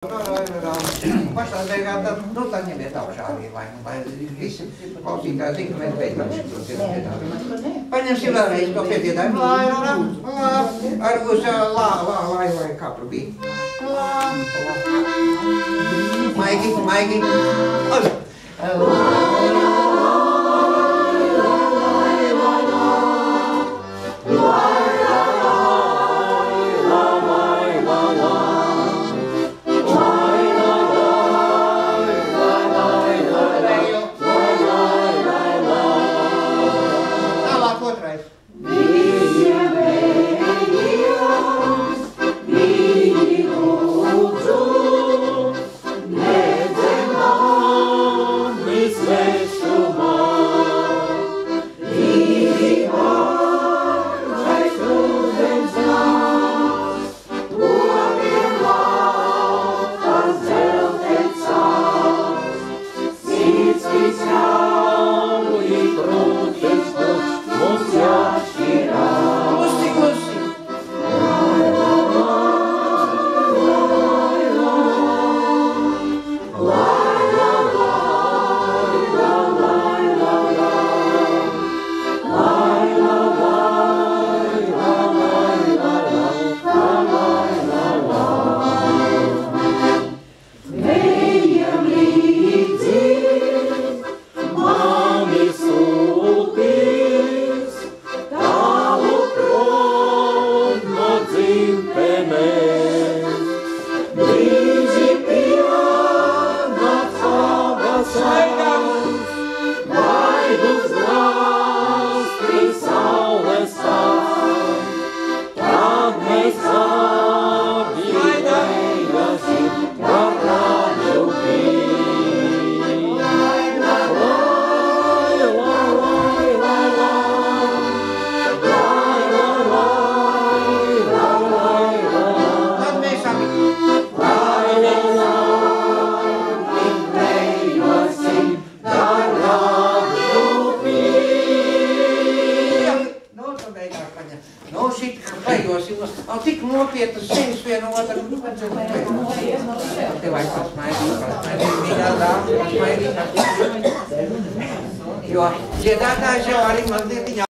Pašā beigās tad, nu, tad ņemiet augšā arī, lai visi klausītāji zina, ka mēs beidzam šo dziedājumu. Paņemsim vēlreiz to piediedājumu. Ar uz lai, kā tur bija. Maigi. Tik nopietnas sevis vienu otru. Tev vajag pasmaidīt, mīļā dāma, pasmaidīt. Jo dziedātājs jau arī mazliet